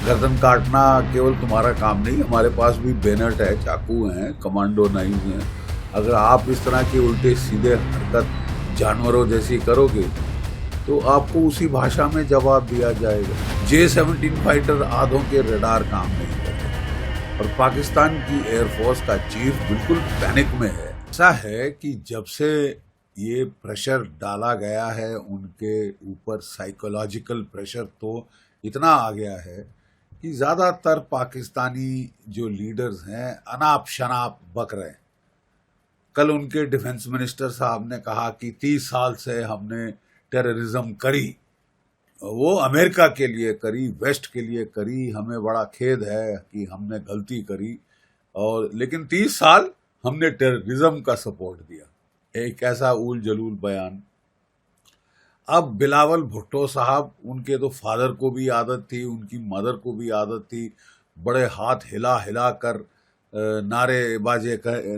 गर्दन काटना केवल तुम्हारा काम नहीं, हमारे पास भी बेनट है, चाकू हैं, कमांडो नाइफ हैं। अगर आप इस तरह की उल्टे सीधे हरकत जानवरों जैसी करोगे तो आपको उसी भाषा में जवाब दिया जाएगा। J-17 फाइटर आधों के रडार काम नहीं करते और पाकिस्तान की एयरफोर्स का चीफ बिल्कुल पैनिक में है। ऐसा है कि जब से ये प्रेशर डाला गया है उनके ऊपर, साइकोलॉजिकल प्रेशर तो इतना आ गया है कि ज्यादातर पाकिस्तानी जो लीडर्स हैं अनाप शनाप बक रहे हैं। कल उनके डिफेंस मिनिस्टर साहब ने कहा कि 30 साल से हमने टेररिज्म करी, वो अमेरिका के लिए करी, वेस्ट के लिए करी, हमें बड़ा खेद है कि हमने गलती करी, और लेकिन 30 साल हमने टेररिज्म का सपोर्ट दिया। एक ऐसा उल जलूल बयान। अब बिलावल भुट्टो साहब, उनके तो फादर को भी आदत थी, उनकी मदर को भी आदत थी बड़े हाथ हिला हिला कर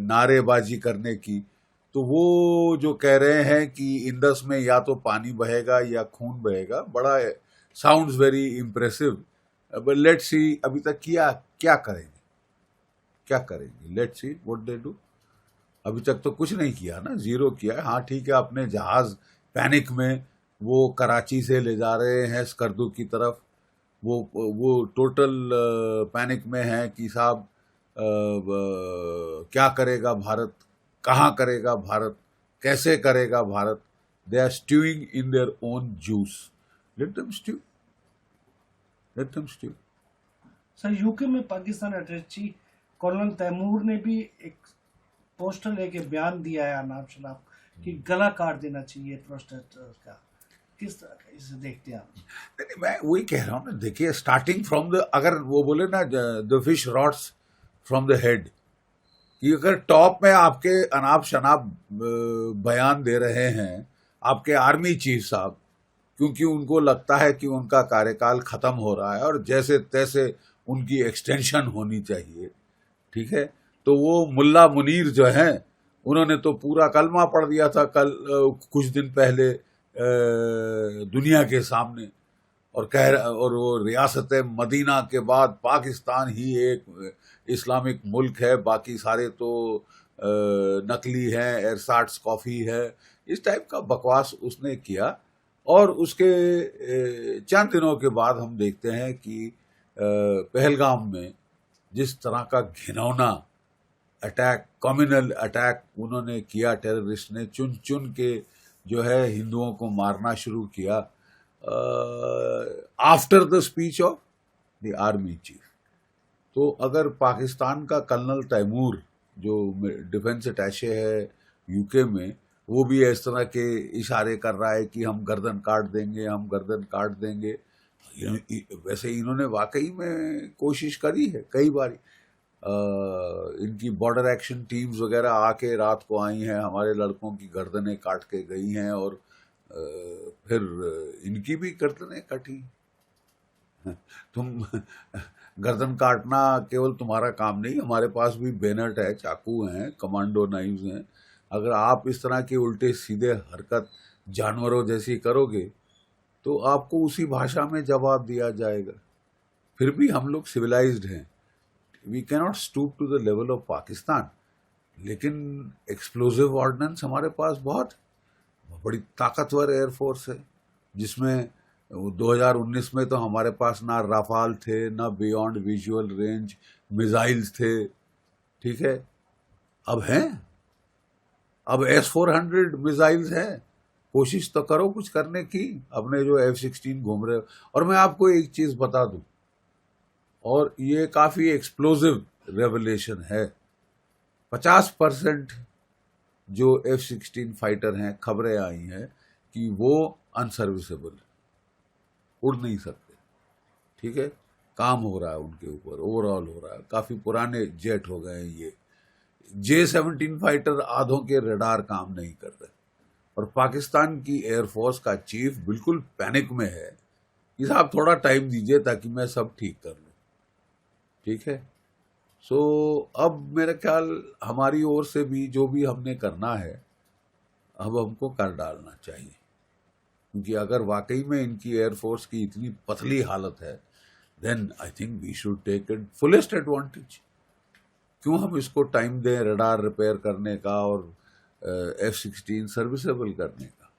नारेबाजी करने की। तो वो जो कह रहे हैं कि इंडस में या तो पानी बहेगा या खून बहेगा, बड़ा sounds very impressive. But let's see अभी तक क्या क्या करेंगे, let's see what they do. अभी तक तो कुछ नहीं किया ना, जीरो किया है। हाँ ठीक है, अपने जहाज पैनिक में वो कराची से ले जा रहे हैं स्कर्दू की तरफ। वो टोटल पैनिक में है कि साहब क्या करेगा भारत, कहाँ करेगा भारत, कैसे करेगा Bharat. They are stewing in their own juice. Let them stew, let them stew. Sir, UK में पाकिस्तान अटैची कर्नल तैमूर ने भी एक पोस्टर लेके बयान दिया है अनाप शनाप कि गला काट देना चाहिए प्रोटेस्टर्स का। किस तरह का इसे देखते हैं आप? नहीं, मैं वही कह रहा हूँ ना, देखिए स्टार्टिंग फ्रॉम द, अगर वो बोले ना the fish rots from the head, कि अगर टॉप में आपके अनाप शनाप बयान दे रहे हैं आपके आर्मी चीफ साहब, क्योंकि उनको लगता है कि उनका कार्यकाल खत्म हो रहा है और जैसे तैसे उनकी एक्सटेंशन होनी चाहिए, ठीक है, तो वो मुल्ला मुनीर जो हैं उन्होंने तो पूरा कलमा पढ़ दिया था कल कुछ दिन पहले दुनिया के सामने, और वो रियासत मदीना के बाद पाकिस्तान ही एक इस्लामिक मुल्क है, बाकी सारे तो नकली हैं, एरसाट्स कॉफी है, इस टाइप का बकवास उसने किया। और उसके चंद दिनों के बाद हम देखते हैं कि पहलगाम में जिस तरह का घिनौना अटैक, कम्युनल अटैक उन्होंने किया, टेररिस्ट ने चुन चुन के जो है हिंदुओं को मारना शुरू किया after the speech of the army chief. तो अगर पाकिस्तान का कर्नल तैमूर जो डिफेंस अटैचे है यूके में, वो भी इस तरह के इशारे कर रहा है कि हम गर्दन काट देंगे, हम गर्दन काट देंगे, वैसे इन्होंने वाकई में कोशिश करी है कई बार। इनकी बॉर्डर एक्शन टीम्स वगैरह आके रात को आई हैं, हमारे लड़कों की गर्दनें काट के गई हैं, और फिर इनकी भी गर्दनें कटी। तुम गर्दन काटना केवल तुम्हारा काम नहीं, हमारे पास भी बेनट है, चाकू हैं, कमांडो नाइफ्स हैं। अगर आप इस तरह की उल्टे सीधे हरकत जानवरों जैसी करोगे तो आपको उसी भाषा में जवाब दिया जाएगा। फिर भी हम लोग सिविलाइज्ड हैं, we cannot stoop to the level of Pakistan, लेकिन एक्सप्लोजिव ऑर्डिनेंस हमारे पास बहुत बड़ी ताकतवर एयरफोर्स है, जिसमें 2019 में तो हमारे पास ना राफाल थे, ना बियॉन्ड विजुअल रेंज मिसाइल्स थे, ठीक है। अब हैं, अब S-400 मिसाइल्स हैं। कोशिश तो करो कुछ करने की, अपने जो F-16 घूम रहे हो। और मैं आपको एक चीज बता दूं, और ये काफी एक्सप्लोजिव रेवलेशन है, 50% जो F-16 फाइटर हैं, खबरें आई हैं कि वो अनसर्विसेबल, उड़ नहीं सकते, ठीक है। काम हो रहा है उनके ऊपर, ओवरऑल हो रहा है, काफी पुराने जेट हो गए हैं ये। J-17 फाइटर आधों के रडार काम नहीं कर रहे, और पाकिस्तान की एयरफोर्स का चीफ बिल्कुल पैनिक में है कि साहब थोड़ा टाइम दीजिए ताकि मैं सब ठीक कर लूं, ठीक है। सो अब मेरा ख्याल हमारी ओर से भी जो भी हमने करना है अब हमको कर डालना चाहिए, क्योंकि अगर वाकई में इनकी एयरफोर्स की इतनी पतली हालत है then I think we should take it fullest advantage. क्यों हम इसको टाइम दें रडार रिपेयर करने का और F-16 सर्विसेबल करने का?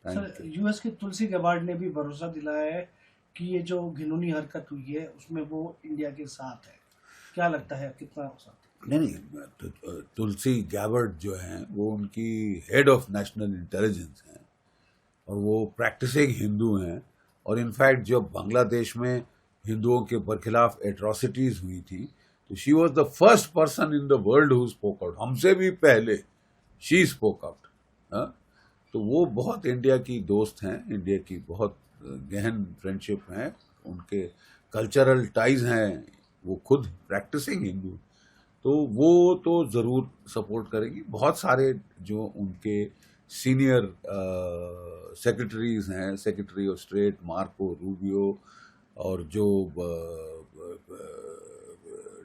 सर यूएस के तुलसी गबार्ड ने भी भरोसा दिलाया है कि ये जो घिनौनी हरकत हुई है उसमें वो इंडिया के साथ है। क्या लगता है कितना साथ है? नहीं, तुलसी गैबर्ड जो हैं वो उनकी हेड ऑफ नेशनल इंटेलिजेंस हैं और वो प्रैक्टिसिंग हिंदू हैं, और इनफैक्ट जब बांग्लादेश में हिंदुओं के बरखिलाफ एट्रॉसिटीज हुई थी तो she was the first person in the world who spoke out, हमसे भी पहले शी स्पोक आउट। तो वो बहुत इंडिया की दोस्त हैं, इंडिया की बहुत गहन फ्रेंडशिप है, उनके कल्चरल टाइज हैं, वो खुद प्रैक्टिसिंग हिंदू, तो वो तो ज़रूर सपोर्ट करेगी। बहुत सारे जो उनके सीनियर सेक्रेटरीज हैं, secretary of state Marco Rubio और जो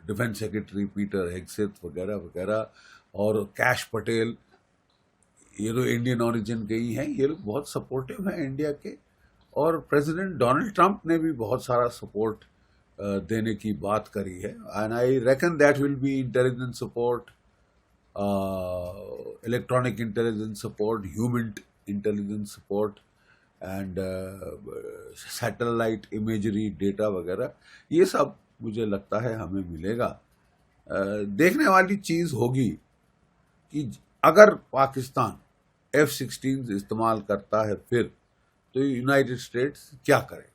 डिफेंस सेक्रेटरी पीटर हेगसेथ वगैरह वगैरह, और कैश पटेल, ये लोग इंडियन ओरिजिन के ही हैं, ये लोग बहुत सपोर्टिव हैं इंडिया के। और प्रेसिडेंट डोनाल्ड ट्रंप ने भी बहुत सारा सपोर्ट देने की बात करी है, and I reckon that will be intelligence support, electronic intelligence support, human intelligence support and satellite imagery data वगैरह, ये सब मुझे लगता है हमें मिलेगा। देखने वाली चीज़ होगी कि अगर पाकिस्तान F-16 इस्तेमाल करता है फिर, तो यूनाइटेड स्टेट्स क्या करे।